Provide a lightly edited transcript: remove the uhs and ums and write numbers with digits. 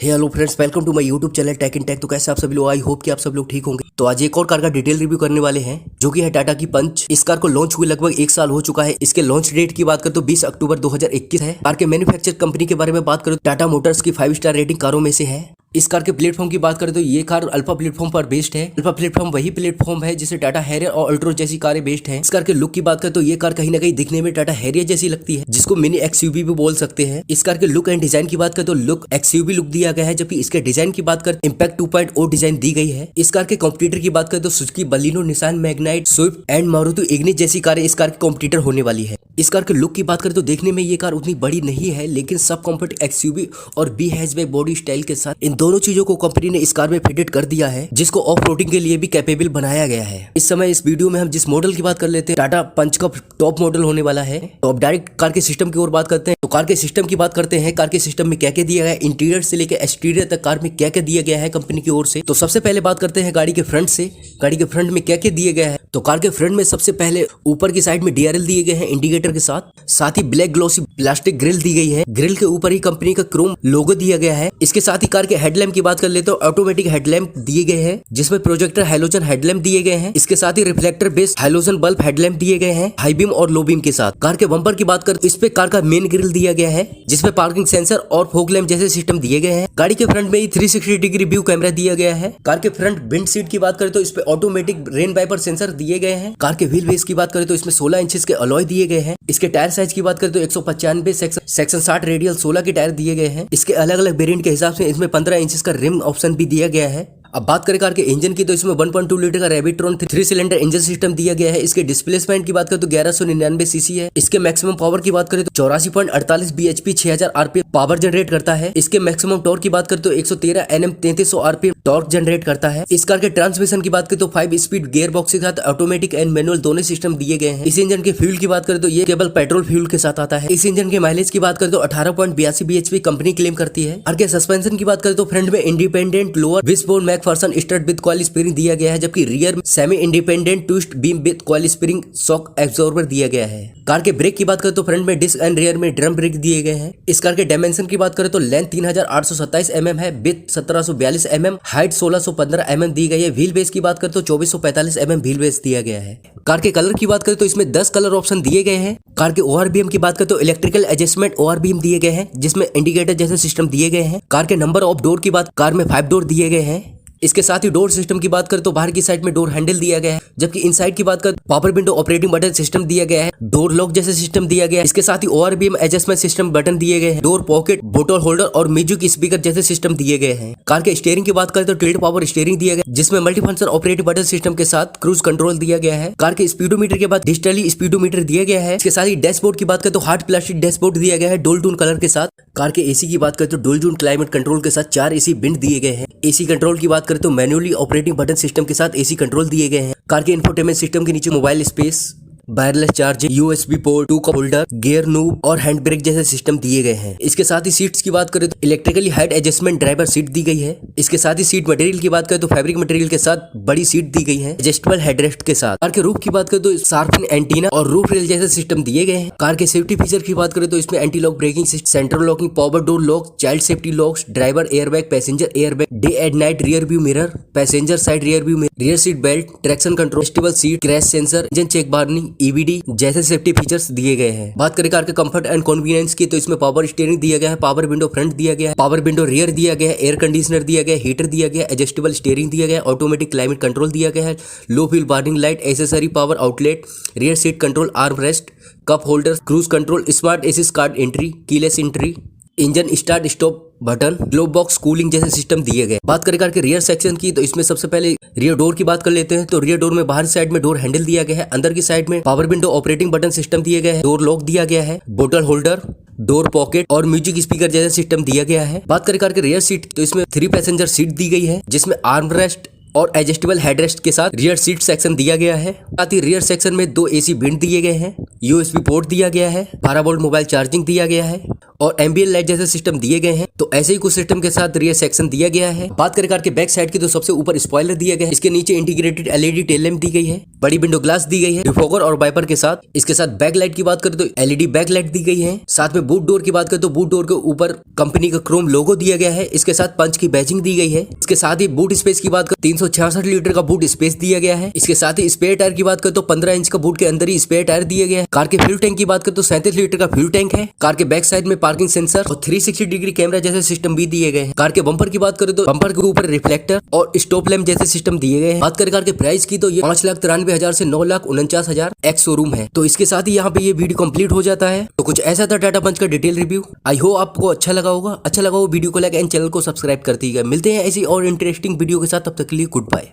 Hello friends, welcome to my YouTube channel Tech in Tech. तो कैसे आप सभी लोग, आई होप कि आप सब लोग ठीक होंगे। तो आज एक और कार का डिटेल रिव्यू करने वाले हैं जो कि है टाटा की पंच। इस कार को लॉन्च हुए लगभग 1 साल हो चुका है। इसके लॉन्च डेट की बात करें तो 20 अक्टूबर 2021 है। कार के मैन्युफैक्चर कंपनी के बारे में बात करें तो टाटा मोटर्स की 5 स्टार रेटिंग कारों में से है। इस कार के प्लेटफॉर्म की बात करें तो ये कार अल्फा प्लेटफॉर्म पर बेस्ड है। अल्फा प्लेटफॉर्म वही प्लेटफॉर्म है जिसे टाटा हैरियर और अल्ट्रोज जैसी कारें बेस्ड हैं। इस कार के लुक की बात करें तो ये कार कहीं ना कहीं दिखने में टाटा हैरियर जैसी लगती है, जिसको मिनी एक्सयूवी भी बोल सकते हैं। इस कार के लुक एंड डिजाइन की बात करें तो लुक एक्सयूवी लुक दिया गया है, जबकि इसके डिजाइन की बात करें इम्पैक्ट 2.0 डिजाइन दी गई है। इस कार के कॉम्पिटिटर की बात करें तो Suzuki Baleno, Nissan Magnite, Swift and Maruti Ignis जैसी कारें इस कार के कॉम्पिटिटर होने वाली है। इस कार के लुक की बात करें तो देखने में ये कार उतनी बड़ी नहीं है, लेकिन सब कॉम्पैक्ट एक्सयूवी और बी हैचबैक बॉडी स्टाइल के साथ इन दोनों चीजों को कंपनी ने इस कार में फिटेड कर दिया है, जिसको ऑफ रोडिंग के लिए भी कैपेबल बनाया गया है। इस समय इस वीडियो में हम जिस मॉडल की बात कर लेते हैं, टाटा पंच का टॉप मॉडल होने वाला है। तो अब डायरेक्ट कार के सिस्टम की ओर बात करते हैं। तो कार के सिस्टम की बात करते हैं। कार के सिस्टम में क्या क्या दिया गया है, इंटीरियर से लेकर एक्सटीरियर तक कार में क्या क्या दिया गया है कंपनी की ओर से। तो सबसे पहले बात करते हैं गाड़ी के फ्रंट से। गाड़ी के फ्रंट में क्या क्या दिया गया है। तो कार के फ्रंट में सबसे पहले ऊपर की साइड में डीआरएल दिए गए हैं इंडिकेटर के साथ ही ब्लैक ग्लॉसी प्लास्टिक ग्रिल दी गई है। ग्रिल के ऊपर ही कंपनी का क्रोम लोगो दिया गया है। इसके साथ ही कार के हेडलैम्प की बात कर ले तो ऑटोमेटिक हेडलैम्प दिए गए हैं, जिसमें प्रोजेक्टर हैलोजन हेडलैम्प दिए गए हैं। इसके साथ ही reflector based halogen bulb headlamp दिए गए हैं, हाई बीम और लो बीम के साथ। कार के बम्पर की बात कर इस पे कार का मेन ग्रिल दिया गया है, जिसमें पार्किंग सेंसर और फॉग लैम्प जैसे सिस्टम दिए गए हैं। गाड़ी के फ्रंट में ही 360 डिग्री व्यू कैमरा दिया गया है। कार के फ्रंट विंड सीट की बात करें तो इस पे ऑटोमेटिक रेन वाइपर सेंसर दिए गए हैं। कार के व्हील बेस की बात करें तो इसमें 16 इंचेस के अलॉय दिए गए हैं। इसके टायर साइज की बात करें तो 195 सेक्शन 60 रेडियल 16 के टायर दिए गए हैं। इसके अलग अलग वेरिएंट के हिसाब से इसमें 15 इंचेस का रिम ऑप्शन भी दिया गया है। अब बात करें कार के इंजन की तो इसमें 1.2 लीटर का रैबिट्रॉन 3 सिलेंडर इंजन सिस्टम दिया गया है। इसके डिस्प्लेसमेंट की बात करें तो 1199 सीसी है। इसके मैक्सिमम पावर की बात करें तो 84.48 bhp 6000 आरपीएम पावर जनरेट करता है। इसके मैक्सिमम टॉर्क की बात करें तो 113 Nm 3300 आरपीएम टॉर्क जनरेट करता है। इस कार के ट्रांसमिशन की बात करें तो 5 स्पीड गियर बॉक्स के साथ ऑटोमेटिक एंड मैनुअल दोनों सिस्टम दिए गए हैं। इस इंजन के फ्यूल की बात करें तो ये केवल पेट्रोल फ्यूल के साथ आता है। इस इंजन के माइलेज की बात करें तो 18.82 bhp कंपनी क्लेम करती है। कार के सस्पेंशन की बात करें तो फ्रंट में independent lower wishbone Macpherson stud with coil spring दिया गया है, जबकि rear semi independent twist beam with coil spring shock absorber दिया गया है। कार के ब्रेक की बात करें तो फ्रंट में डिस्क एंड रियर में ड्रम ब्रेक दिए गए हैं। इस कार के डायमेंशन की बात करें तो लेंथ 3827 mm है, विड्थ 1742 mm, हाइट 1615 mm दी गई है। व्हील बेस की बात करें तो 2445 mm व्हील बेस दिया गया है। कार के कलर की बात करें तो इसमें 10 कलर ऑप्शन दिए गए हैं। कार के ओआरबीएम की बात करें तो इलेक्ट्रिकल एडजस्टमेंट ओआरबीएम दिए गए हैं, जिसमें इंडिकेटर जैसे सिस्टम दिए गए हैं। कार के नंबर ऑफ डोर की बात, कार में 5 डोर दिए गए हैं। इसके साथ ही डोर सिस्टम की बात करें तो बाहर की साइड में डोर हैंडल दिया गया है, जबकि इनसाइड की बात करें power window operating button system दिया गया है, डोर लॉक जैसे सिस्टम दिया गया है। इसके साथ ही ओआरबीएम एडजस्टमेंट सिस्टम बटन दिए गए हैं, डोर पॉकेट बोतल होल्डर और म्यूजिक स्पीकर जैसे सिस्टम दिए गए हैं। कार के स्टीयरिंग की बात करें तो टिल्ट पावर स्टीयरिंग दिया गया, जिसमें मल्टीफंक्शन ऑपरेटिंग बटन सिस्टम के साथ क्रूज कंट्रोल दिया गया है। कार के स्पीडोमीटर के बाद डिजिटली स्पीडोमीटर दिया गया है। इसके साथ ही डैशबोर्ड की बात करें तो हार्ड प्लास्टिक डैशबोर्ड दिया गया है डुअल टोन कलर के साथ। कार के एसी की बात करें तो डुअल टोन क्लाइमेट कंट्रोल के साथ 4 एसी विंड दिए गए हैं। एसी कंट्रोल की बात करें तो मैन्युअली ऑपरेटिंग बटन सिस्टम के साथ एसी कंट्रोल दिए गए हैं। कार के इंफोटेनमेंट सिस्टम के नीचे mobile space, wireless charging, USB port, 2 cup holder, gear noob और हैंड ब्रेक जैसे सिस्टम दिए गए हैं। इसके साथ ही सीट्स की बात करें तो electrically height adjustment driver seat दी गई है। इसके साथ ही सीट मटेरियल की बात करें तो फैब्रिक मटेरियल के साथ बड़ी सीट दी गई है, एडजस्टेबल हेडरेस्ट के साथ। कार के रूफ की बात करें तो शार्पन एंटीना और रूफ रेल जैसे सिस्टम दिए गए हैं। कार के सेफ्टी फीचर की बात करें तो इसमें anti lock braking system, central locking, power door lock, child safety locks, driver airbag, passenger airbag, day and night rear view mirror, passenger side rear view mirror, rear seat belt, traction control, adjustable seat, crash sensor, engine check warning, EVD जैसे safety features दिए गए हैं। बात करें car के comfort and convenience की तो इसमें पावर स्टीयरिंग दिया गया है, पावर विंडो फ्रंट दिया गया है, पावर विंडो रियर दिया गया है, एयर कंडीशनर दिया गया है, हीटर दिया गया है, एडजस्टेबल स्टीयरिंग दिया गया है, ऑटोमेटिक क्लाइमेट कंट्रोल दिया गया है, low wheel warning light, accessory power outlet, rear seat control, arm rest, cup holder, cruise control, smart access card entry, keyless entry, engine start stop button, glove box cooling जैसे system दिए गए। बात करें car के rear section की तो इसमें सबसे पहले रियर डोर की बात कर लेते हैं। तो रियर डोर में बाहर साइड में डोर हैंडल दिया गया है, अंदर की साइड में power window operating button system दिए गए हैं, डोर लॉक दिया गया है, बोतल होल्डर, डोर पॉकेट और म्यूजिक स्पीकर जैसा सिस्टम दिया गया है। बात करें कार के रियर सीट तो इसमें 3 पैसेंजर सीट दी गई है, जिसमें आर्म रेस्ट और एडजस्टेबल हेडरेस्ट के साथ रियर सीट सेक्शन दिया गया है। साथ ही रियर सेक्शन में 2 एसी विंड दिए गए हैं, यूएसबी पोर्ट दिया गया है, 12 वोल्ट मोबाइल चार्जिंग दिया गया है और एम्बिएंट लाइट जैसे सिस्टम दिए गए हैं। तो ऐसे ही कुछ सिस्टम के साथ रियर सेक्शन दिया गया है। बात करें कार के बैक साइड की तो सबसे ऊपर स्पॉइलर दिया गया है, इसके नीचे इंटीग्रेटेड एलईडी टेल लैंप दी गई है। बड़ी विंडो ग्लास दी गई है डिफॉगर और वाइपर के साथ। इसके साथ बैक लाइट की बात करें तो एलईडी बैक लाइट दी गई है। साथ में बूट डोर की बात करें तो बूट डोर के ऊपर कंपनी का क्रोम लोगो दिया गया है। इसके साथ पंच की बैजिंग दी गई है। इसके साथ ही बूट स्पेस की बात करें 366 लीटर का बूट स्पेस दिया गया है। इसके साथ ही स्पेयर टायर की बात करें तो 15 इंच का बूट के अंदर ही स्पेयर टायर दिया गया है। कार के फ्यूल टैंक की बात करें तो 37 लीटर का फ्यूल टैंक है। कार के बैक साइड में पार्किंग सेंसर और 360 डिग्री कैमरा जैसे सिस्टम भी दिए गए हैं। कार के बम्पर की बात करें तो बम्पर के ऊपर रिफ्लेक्टर और स्टॉप लैम्प जैसे सिस्टम दिए गए हैं। बात करें कार के प्राइस की तो ये 5,93,000 से 9,49,000 एक्स शोरूम है। तो इसके साथ ही यहाँ पे ये वीडियो कंप्लीट हो जाता है। तो कुछ ऐसा था टाटा पंच का डिटेल रिव्यू। आई होप आपको अच्छा लगा होगा। अच्छा लगा हो वीडियो को लाइक एंड चैनल को सब्सक्राइब कर दीजिएगा। मिलते हैं ऐसी और इंटरेस्टिंग वीडियो के साथ, तब तक के लिए गुड बाय।